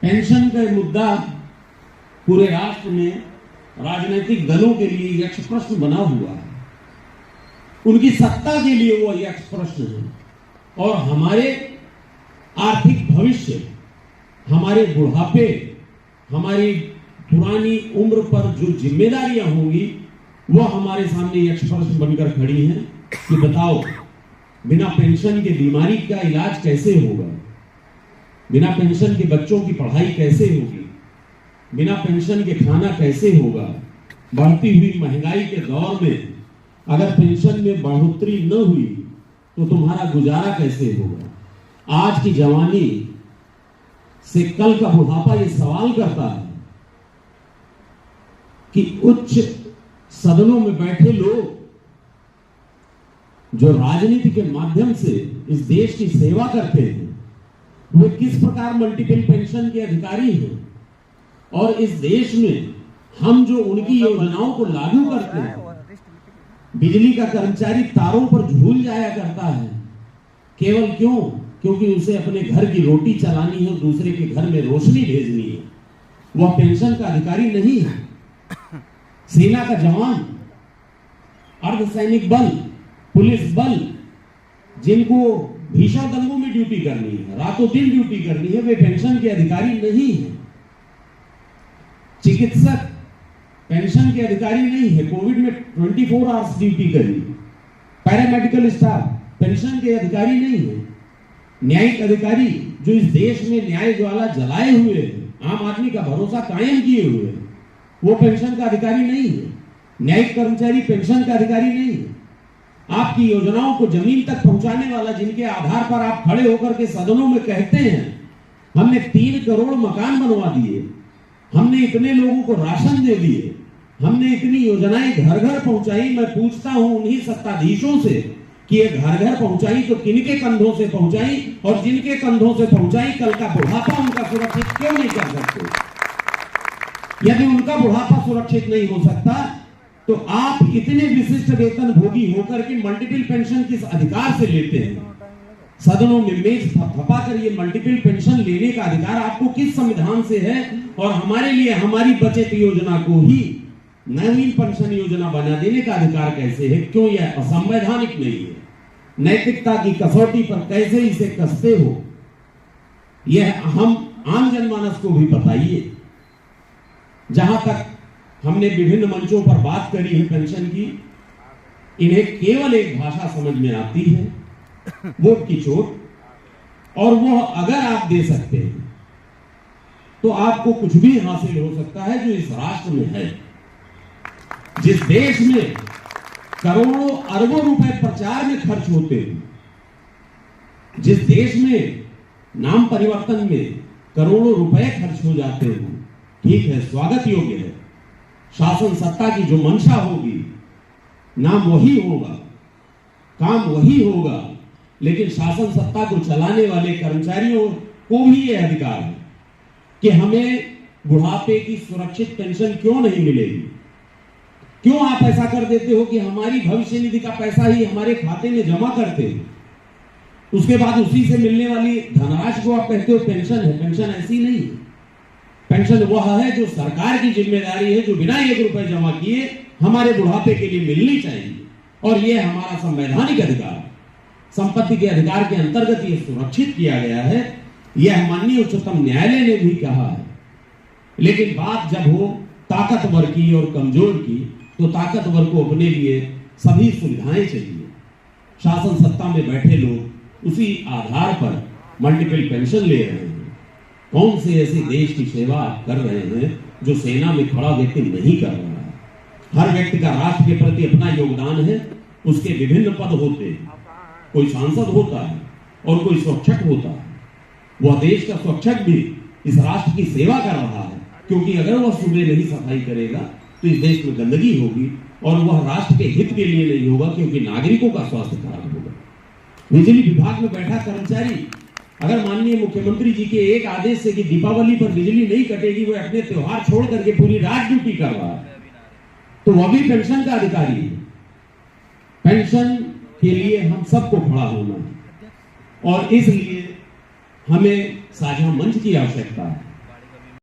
Pension का मुद्दा पूरे राष्ट्र में राजनीतिक दलों के लिए यक्ष प्रश्न बना हुआ है। उनकी सत्ता के लिए वो यक्ष प्रश्न है और हमारे आर्थिक भविष्य, हमारे बुढ़ापे, हमारी पुरानी उम्र पर जो जिम्मेदारियां होंगी वो हमारे सामने यक्ष प्रश्न बनकर खड़ी हैं कि बताओ, बिना पेंशन के बीमारी का इलाज कैसे होगा, बिना पेंशन के बच्चों की पढ़ाई कैसे होगी, बिना पेंशन के खाना कैसे होगा। बढ़ती हुई महंगाई के दौर में अगर पेंशन में बढ़ोतरी न हुई तो तुम्हारा गुजारा कैसे होगा। आज की जवानी से कल का बुढ़ापा ये सवाल करता है कि उच्च सदनों में बैठे लोग जो राजनीति के माध्यम से इस देश की सेवा करते हैं, वे किस प्रकार मल्टीपल पेंशन के अधिकारी हैं और इस देश में हम जो उनकी योजनाओं को लागू करते हैं, बिजली का कर्मचारी तारों पर झूल जाया करता है, केवल क्यों? क्योंकि उसे अपने घर की रोटी चलानी है, दूसरे के घर में रोशनी भेजनी है। वह पेंशन का अधिकारी नहीं है। सेना का जवान, अर्धसैनिक बल, पुलिस बल, जिनको भीषण दंगों में ड्यूटी करनी है, रातों दिन ड्यूटी करनी है, वे पेंशन के अधिकारी नहीं है। चिकित्सक पेंशन के अधिकारी नहीं है, कोविड में 24 आवर्स ड्यूटी करी। पैरामेडिकल स्टाफ पेंशन के अधिकारी नहीं है। न्यायिक अधिकारी जो इस देश में न्याय ज्वाला जलाए हुए हैं, आम आदमी का भरोसा कायम किए हुए हैं, वो पेंशन का अधिकारी नहीं है। न्यायिक कर्मचारी पेंशन का अधिकारी नहीं है। आपकी योजनाओं को जमीन तक पहुंचाने वाला, जिनके आधार पर आप खड़े होकर के सदनों में कहते हैं हमने 3 करोड़ मकान बनवा दिए, हमने इतने लोगों को राशन दे दिए, हमने इतनी योजनाएं घर घर पहुंचाई। मैं पूछता हूं उन्हीं सत्ताधीशों से कि ये घर घर पहुंचाई तो किनके कंधों से पहुंचाई, और जिनके कंधों से पहुंचाई कल का बुढ़ापा उनका सुरक्षित क्यों नहीं कर सकते। यदि उनका बुढ़ापा सुरक्षित नहीं हो सकता तो आप इतने विशिष्ट वेतन भोगी होकर के मल्टीपल पेंशन किस अधिकार से लेते हैं। सदनों में मेज थपथपा कर ये मल्टीपल पेंशन लेने का अधिकार आपको किस संविधान से है, और हमारे लिए हमारी बचत योजना को ही नवीन पेंशन योजना बना देने का अधिकार कैसे है। क्यों यह असंवैधानिक नहीं है? नैतिकता की कसौटी पर कैसे इसे कसते हो, यह हम आम जनमानस को भी बताइए। जहां तक हमने विभिन्न मंचों पर बात करी है पेंशन की, इन्हें केवल एक भाषा समझ में आती है, वोट की चोट। और वह अगर आप दे सकते हैं तो आपको कुछ भी हासिल हो सकता है जो इस राष्ट्र में है। जिस देश में करोड़ों अरबों रुपए प्रचार में खर्च होते हैं, जिस देश में नाम परिवर्तन में करोड़ों रुपए खर्च हो जाते हैं, ठीक है, स्वागत योग्य है। शासन सत्ता की जो मंशा होगी, नाम वही होगा, काम वही होगा, लेकिन शासन सत्ता को चलाने वाले कर्मचारियों को भी यह अधिकार है कि हमें बुढ़ापे की सुरक्षित पेंशन क्यों नहीं मिलेगी। क्यों आप ऐसा कर देते हो कि हमारी भविष्य निधि का पैसा ही हमारे खाते में जमा करते हैं, उसके बाद उसी से मिलने वाली धनराशि को आप कहते हो पेंशन है। पेंशन ऐसी नहीं है। पेंशन वह है जो सरकार की जिम्मेदारी है, जो बिना 1 रुपए जमा किए हमारे बुढ़ापे के लिए मिलनी चाहिए, और यह हमारा संवैधानिक अधिकार है। संपत्ति के अधिकार के अंतर्गत यह सुरक्षित किया गया है। यह माननीय उच्चतम न्यायालय ने भी कहा है। लेकिन बात जब हो ताकतवर की और कमजोर की, तो ताकतवर को अपने लिए सभी सुविधाएं चाहिए। शासन सत्ता में बैठे लोग उसी आधार पर मल्टीपल पेंशन ले रहे हैं। कौन से ऐसे देश की सेवा आप कर रहे हैं जो सेना में खड़ा व्यक्ति नहीं कर रहा है। हर व्यक्ति का राष्ट्र के प्रति अपना योगदान है। उसके विभिन्न पद होते हैं, कोई सांसद होता है और कोई स्वच्छक होता है। वह देश का स्वच्छक भी इस राष्ट्र की सेवा कर रहा है, क्योंकि अगर वह सुबह नहीं सफाई करेगा तो इस देश में गंदगी होगी, और वह राष्ट्र के हित के लिए नहीं होगा, क्योंकि नागरिकों का स्वास्थ्य खराब होगा। बिजली विभाग में बैठा कर्मचारी अगर माननीय मुख्यमंत्री जी के एक आदेश से कि दीपावली पर बिजली नहीं कटेगी, वो अपने त्योहार छोड़ करके पूरी रात ड्यूटी कर रहा है, तो वह भी पेंशन का अधिकारी है। पेंशन के लिए हम सबको खड़ा होना है, और इसलिए हमें साझा मंच की आवश्यकता है।